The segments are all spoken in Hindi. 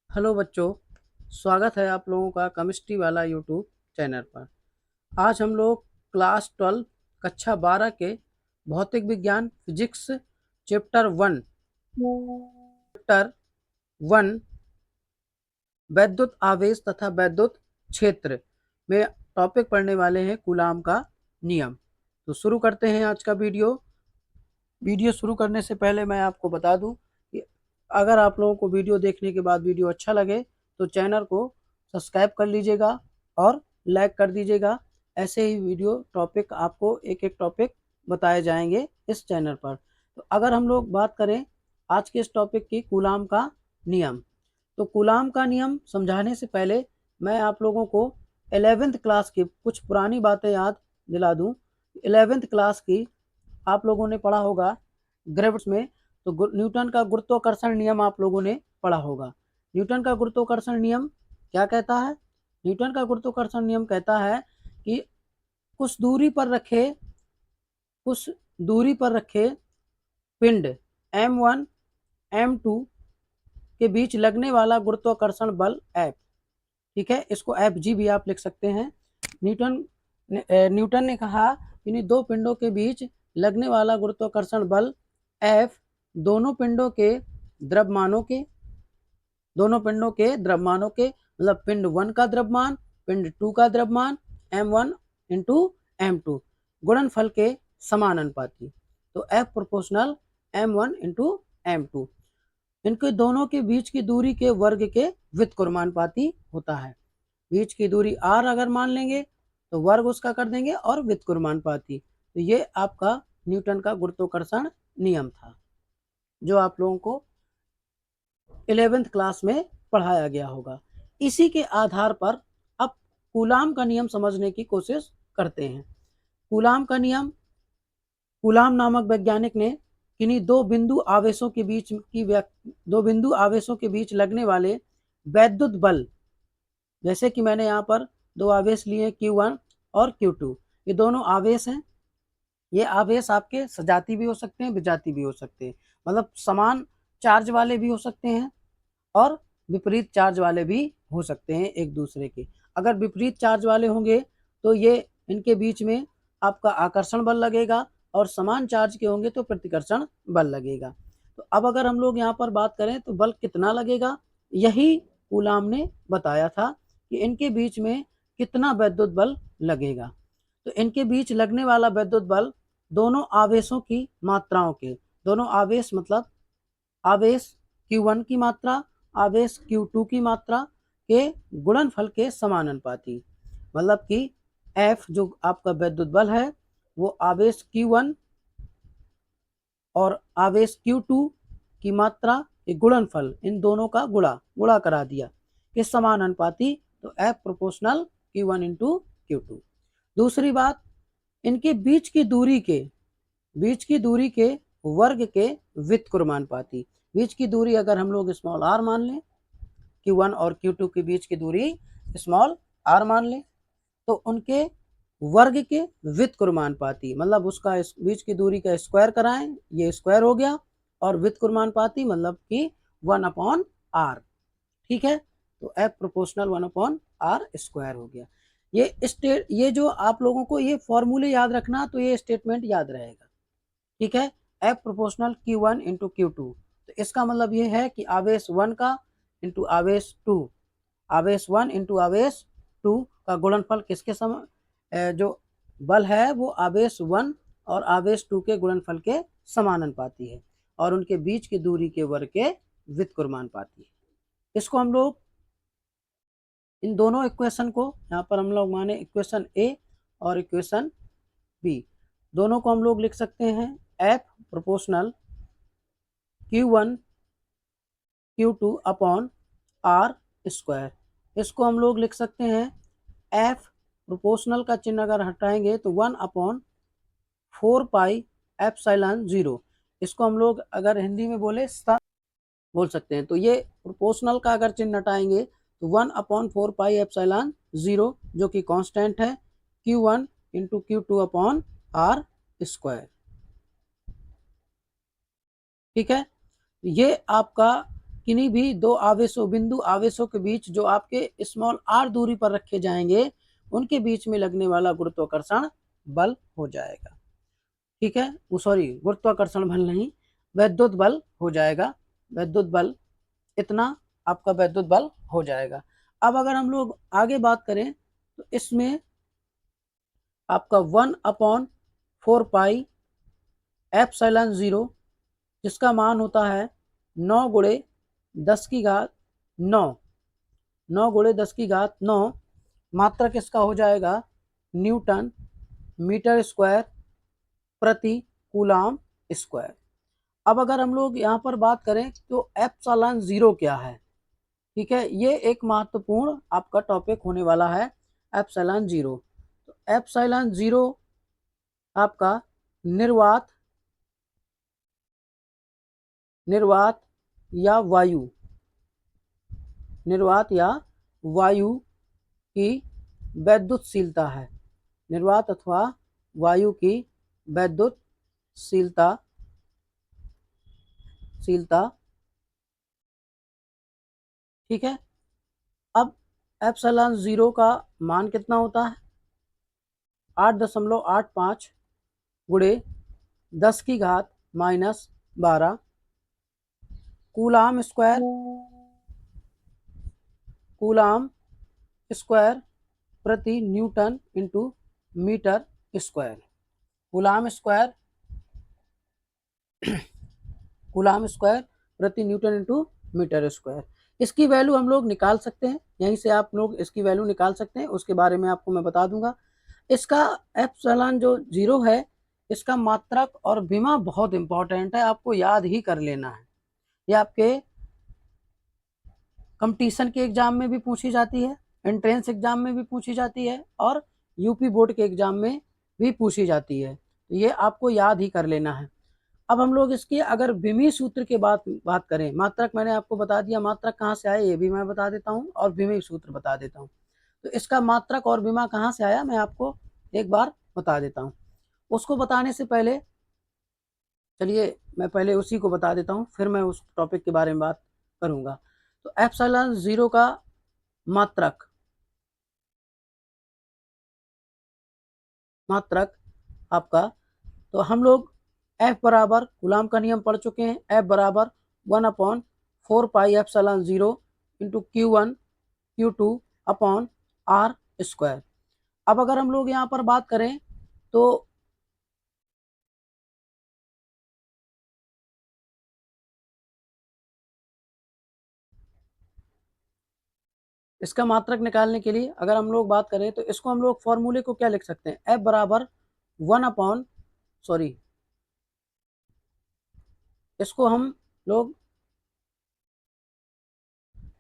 हेलो बच्चों, स्वागत है आप लोगों का केमिस्ट्री वाला यूट्यूब चैनल पर। आज हम लोग क्लास 12 कक्षा 12 के भौतिक विज्ञान फिजिक्स चैप्टर 1 वैद्युत आवेश तथा वैद्युत क्षेत्र में टॉपिक पढ़ने वाले हैं कूलाम का नियम। तो शुरू करते हैं आज का वीडियो शुरू करने से पहले मैं आपको बता दूं कि अगर आप लोगों को वीडियो देखने के बाद वीडियो अच्छा लगे तो चैनल को सब्सक्राइब कर लीजिएगा और लाइक कर दीजिएगा। ऐसे ही वीडियो टॉपिक आपको एक एक टॉपिक बताए जाएंगे इस चैनल पर। तो अगर हम लोग बात करें आज के इस टॉपिक की कूलाम का नियम, तो कूलाम का नियम समझाने से पहले मैं आप लोगों को 11th क्लास की कुछ पुरानी बातें याद दिला दूं। 11th क्लास की आप लोगों ने पढ़ा होगा ग्रेविटी में, तो न्यूटन का गुरुत्वाकर्षण नियम आप लोगों ने पढ़ा होगा। न्यूटन का गुरुत्वाकर्षण नियम क्या कहता है? न्यूटन का गुरुत्वाकर्षण नियम कहता है कि कुछ दूरी पर रखे पिंड m1 m2 के बीच लगने वाला गुरुत्वाकर्षण बल F, ठीक है, इसको Fg भी आप लिख सकते हैं। न्यूटन ने कहा कि दो पिंडों के बीच लगने वाला गुरुत्वाकर्षण बल F दोनों पिंडों के द्रव्यमानों के मतलब पिंड 1 का द्रव्यमान, पिंड 2 का द्रव्यमान m1 इंटू m2 गुणनफल के समानुपाती। तो F proportional m1 into m2 इनके दोनों के बीच की दूरी के वर्ग के व्युत्क्रमानुपाती होता है। बीच की दूरी r अगर मान लेंगे तो वर्ग उसका कर देंगे और व्युत्क्रमानुपाती। तो ये आपका न्यूटन का गुरुत्वाकर्षण नियम था जो आप लोगों को 11th क्लास में पढ़ाया गया होगा। इसी के आधार पर अब कूलाम का नियम समझने की कोशिश करते हैं। कूलाम का नियम, कूलाम नामक वैज्ञानिक ने किन्हीं दो बिंदु आवेशों के बीच लगने वाले वैद्युत बल, जैसे कि मैंने यहाँ पर दो आवेश लिए Q1 और Q2, ये दोनों आवेश हैं। ये आवेश आपके सजाती भी हो सकते हैं, विजाती भी हो सकते हैं, मतलब समान चार्ज वाले भी हो सकते हैं और विपरीत चार्ज वाले भी हो सकते हैं एक दूसरे के। अगर विपरीत चार्ज वाले होंगे तो ये इनके बीच में आपका आकर्षण बल लगेगा और समान चार्ज के होंगे तो प्रतिकर्षण बल लगेगा। तो अब अगर हम लोग यहाँ पर बात करें तो बल कितना लगेगा, यही कूलाम ने बताया था कि इनके बीच में कितना वैद्युत बल लगेगा। तो इनके बीच लगने वाला वैद्युत बल दोनों आवेशों की मात्राओं के, दोनों आवेश मतलब आवेश Q1 की मात्रा, आवेश Q2 की मात्रा के गुणनफल के समानुपाती। मतलब कि F जो आपका वैद्युत बल है वो आवेश Q1 और आवेश Q2 की मात्रा के गुणनफल, इन दोनों का गुणा करा दिया के समानुपाती। तो F proportional Q1 into Q2। दूसरी बात, इनके बीच की दूरी के वर्ग के व्युत्क्रमानुपाती। बीच की दूरी अगर हम लोग स्मॉल r मान लें, Q1 और Q2 के बीच की दूरी स्मॉल r मान लें, तो उनके वर्ग के व्युत्क्रमानुपाती मतलब उसका बीच की दूरी का स्क्वायर कराएं, ये स्क्वायर हो गया, और व्युत्क्रमानुपाती मतलब कि 1/r, ठीक है। तो F प्रोपोर्शनल 1/r स्क्वायर हो गया। ये जो आप लोगों को ये फॉर्मूले याद रखना, तो ये स्टेटमेंट याद रहेगा, ठीक है। F proportional Q1 into Q2, तो इसका मतलब ये है कि आवेश 1 का इंटू आवेश 2, आवेश 1 इंटू आवेश 2 का गुणनफल किसके जो बल है वो आवेश 1 और आवेश 2 के गुणनफल के समानुपाती है और उनके बीच की दूरी के वर्ग के व्युत्क्रमानुपाती है। इसको हम लोग इन दोनों इक्वेशन को यहाँ पर हम लोग माने इक्वेशन ए और इक्वेशन बी, दोनों को हम लोग लिख सकते हैं F proportional Q1 Q2 upon R square. इसको हम लोग लिख सकते हैं F प्रोपोर्शनल का चिन्ह अगर हटाएंगे तो 1/4 पाई एप्सिलॉन 0। इसको हम लोग अगर हिंदी में बोल सकते हैं, तो ये प्रोपोर्शनल का अगर चिन्ह हटाएंगे तो 1/4 पाई एप्सिलॉन 0 जो कि कांस्टेंट है Q1 into Q2 upon R square, ठीक है। ये आपका किन्हीं भी दो आवेशों बिंदु आवेशों के बीच जो आपके स्मॉल r दूरी पर रखे जाएंगे उनके बीच में लगने वाला गुरुत्वाकर्षण बल हो जाएगा। ठीक है, वो सॉरी गुरुत्वाकर्षण बल नहीं, वैद्युत बल हो जाएगा। वैद्युत बल, इतना आपका वैद्युत बल हो जाएगा। अब अगर हम लोग आगे बात करें तो इसमें आपका 1/4 पाई एप्सिलॉन 0 जिसका मान होता है 9 गुणे 10 की घात 9, 9 गुणे 10 की घात 9 मात्रक इसका हो जाएगा न्यूटन मीटर स्क्वायर प्रति कूलाम स्क्वायर। अब अगर हम लोग यहाँ पर बात करें तो एप्सिलॉन 0 क्या है, ठीक है, ये एक महत्वपूर्ण आपका टॉपिक होने वाला है एप्सिलॉन 0। तो एप्सिलॉन 0 आपका निर्वात या वायु, निर्वात या वायु की वैद्युतशीलता है। निर्वात अथवा वायु की वैद्युतशीलता ठीक है। अब एप्सिलॉन 0 का मान कितना होता है 8.85 गुणे 10 की घात -12 कूलाम स्क्वायर प्रति newton into metre square. Coulomb square प्रति न्यूटन इंटू मीटर स्क्वायर। इसकी वैल्यू हम लोग निकाल सकते हैं, यहीं से आप लोग इसकी वैल्यू निकाल सकते हैं, उसके बारे में आपको मैं बता दूंगा। इसका एप्सिलॉन जो 0 है इसका मात्रक और विमा बहुत इंपॉर्टेंट है, आपको याद ही कर लेना है। ये आपके कंपटीशन के एग्जाम में भी पूछी जाती है, एंट्रेंस एग्जाम में भी पूछी जाती है और यूपी बोर्ड के एग्जाम में भी पूछी जाती है, तो ये आपको याद ही कर लेना है। अब हम लोग इसकी अगर विमी सूत्र के बात करें, मात्रक मैंने आपको बता दिया, मात्रक कहाँ से आया ये भी मैं बता देता हूँ और विमी सूत्र बता देता हूँ। तो इसका मात्रक और विमा कहाँ से आया मैं आपको एक बार बता देता हूँ। उसको बताने से पहले चलिए मैं पहले उसी को बता देता हूँ, फिर मैं उस टॉपिक के बारे में बात करूँगा। तो एप्सिलॉन 0 का मात्रक आपका, तो हम लोग F बराबर कूलाम का नियम पढ़ चुके हैं, F बराबर 1/4 pi epsilon 0 into Q1 Q2 upon R square. अब अगर हम लोग यहाँ पर बात करें तो इसका मात्रक निकालने के लिए अगर हम लोग बात करें तो इसको हम लोग फॉर्मूले को क्या लिख सकते हैं, F बराबर 1 सॉरी इसको हम लोग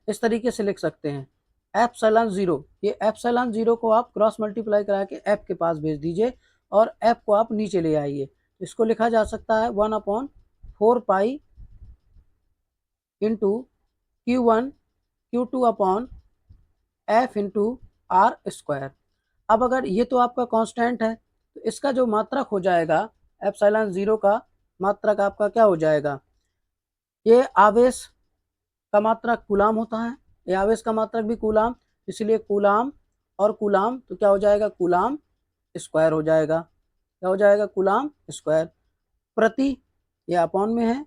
इस तरीके से लिख सकते हैं एप्सिलॉन 0, ये एप्सिलॉन 0 को आप क्रॉस मल्टीप्लाई करा के F के पास भेज दीजिए और F को आप नीचे ले आइए, इसको लिखा जा सकता है 1/4 pi into Q1 Q2 upon F into R square. अब अगर ये तो आपका कांस्टेंट है तो इसका जो मात्रक हो जाएगा एप्सिलॉन 0 का मात्रक आपका क्या हो जाएगा, ये आवेश का मात्रक कूलाम होता है, ये आवेश का मात्रक भी कूलाम, इसलिए कूलाम और कूलाम तो क्या हो जाएगा कूलाम स्क्वायर हो जाएगा, क्या हो जाएगा कूलाम स्क्वायर प्रति, ये अपॉन में है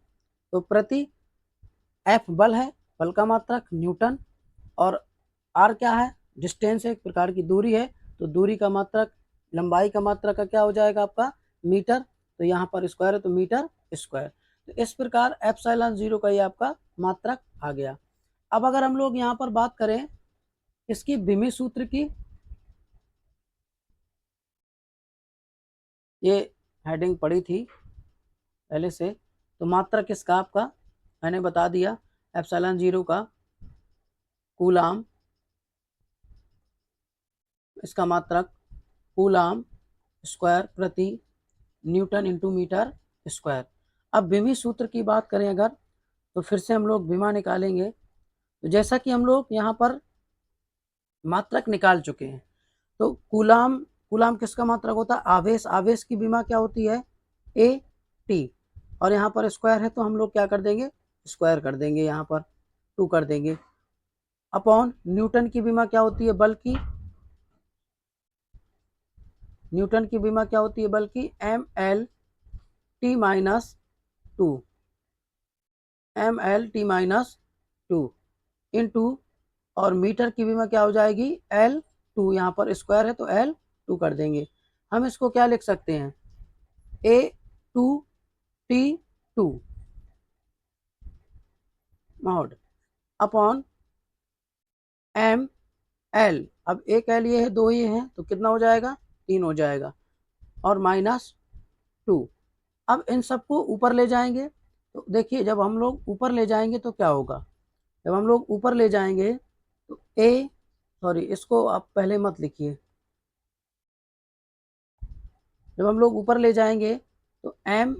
तो प्रति F बल है, बल का मात्रक न्यूटन और R क्या है डिस्टेंस है, एक प्रकार की दूरी है, तो दूरी का मात्रक लंबाई का मात्रक का क्या हो जाएगा आपका मीटर, तो यहाँ पर स्क्वायर है तो मीटर स्क्वायर। तो इस प्रकार एप्सिलॉन 0 का ये आपका मात्रक आ गया। अब अगर हम लोग यहाँ पर बात करें इसकी विमी सूत्र की, ये हेडिंग पड़ी थी पहले से, तो मात्रक किसका आपका मैंने बता दिया एप्सिलॉन 0 का कूलाम, इसका मात्रक कूलाम स्क्वायर प्रति न्यूटन इंटू मीटर स्क्वायर। अब विमी सूत्र की बात करें अगर तो फिर से हम लोग विमा निकालेंगे, तो जैसा कि हम लोग यहाँ पर मात्रक निकाल चुके हैं, तो कूलाम किसका मात्रक होता है आवेश की विमा क्या होती है A T, और यहाँ पर स्क्वायर है तो हम लोग क्या कर देंगे स्क्वायर कर देंगे यहाँ पर, 2 कर देंगे अपॉन न्यूटन की विमा क्या होती है बल की, न्यूटन की विमा क्या होती है बल की, M L T minus 2, M L T minus 2 into, और मीटर की विमा क्या हो जाएगी L2, यहाँ पर स्क्वायर है तो L2 कर देंगे। हम इसको क्या लिख सकते हैं, A2T2 mod upon M L, अब एक एल ये है, दो ये हैं, तो कितना हो जाएगा 3 हो जाएगा, और माइनस 2। अब इन सबको ऊपर ले जाएंगे, तो देखिए जब हम लोग ऊपर ले जाएंगे तो क्या होगा, जब हम लोग ऊपर ले जाएंगे तो इसको आप पहले मत लिखिए, जब हम लोग ऊपर ले जाएंगे तो m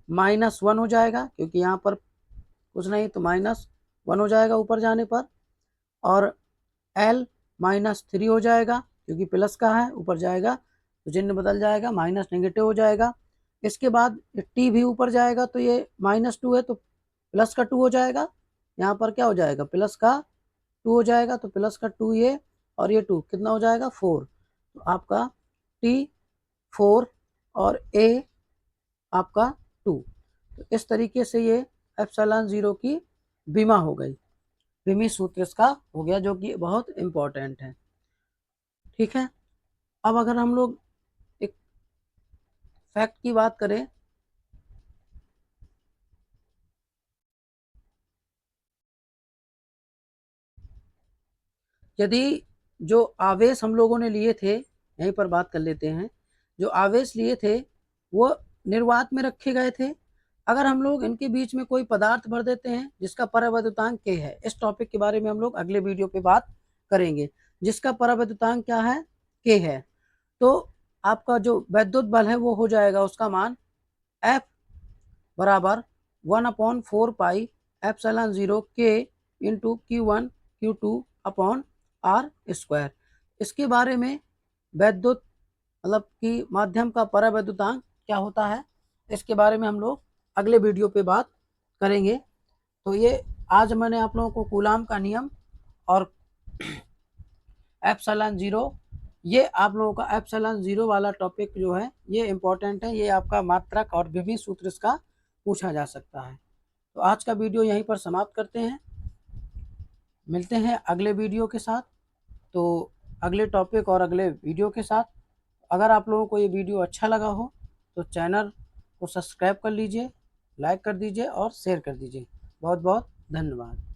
-1 हो जाएगा, क्योंकि यहाँ पर कुछ नहीं तो -1 हो जाएगा ऊपर जाने पर, और l -3 हो जाएगा, क्योंकि प्लस का है ऊपर जाएगा तो चिन्ह बदल जाएगा, माइनस नेगेटिव हो जाएगा। इसके बाद t भी ऊपर जाएगा तो ये -2 है तो प्लस का 2 हो जाएगा, यहाँ पर क्या हो जाएगा प्लस का 2 हो जाएगा, तो प्लस का 2 ये और ये 2 कितना हो जाएगा 4, तो आपका t 4 और a आपका 2। तो इस तरीके से ये एप्सिलॉन 0 की विमा हो गई, विमी सूत्र इसका हो गया, जो कि बहुत इंपॉर्टेंट है। ठीक है, अब अगर हम लोग एक फैक्ट की बात करें, यदि जो आवेश हम लोगों ने लिए थे, यहीं पर बात कर लेते हैं, जो आवेश लिए थे वो निर्वात में रखे गए थे, अगर हम लोग इनके बीच में कोई पदार्थ भर देते हैं जिसका परावैद्युतांक K है, इस टॉपिक के बारे में हम लोग अगले वीडियो पे बात करेंगे, जिसका परावैद्युतांक क्या है K है, तो आपका जो वैद्युत बल है वो हो जाएगा उसका मान F बराबर 1/4 pi epsilon 0 K into Q1 Q2 upon R square. इसके बारे में वैद्युत मतलब कि माध्यम का परावैद्युतांक क्या होता है, इसके बारे में हम लोग अगले वीडियो पे बात करेंगे। तो ये आज मैंने आप लोगों को कूलाम का नियम और एप्सिलॉन 0, ये आप लोगों का एप्सिलॉन 0 वाला टॉपिक जो है ये इम्पोर्टेंट है, ये आपका मात्रक और विभि सूत्र इसका पूछा जा सकता है। तो आज का वीडियो यहीं पर समाप्त करते हैं, मिलते हैं अगले वीडियो के साथ, तो अगले टॉपिक और अगले वीडियो के साथ। अगर आप लोगों को ये वीडियो अच्छा लगा हो तो चैनल को सब्सक्राइब कर लीजिए, लाइक कर दीजिए और शेयर कर दीजिए। बहुत बहुत धन्यवाद।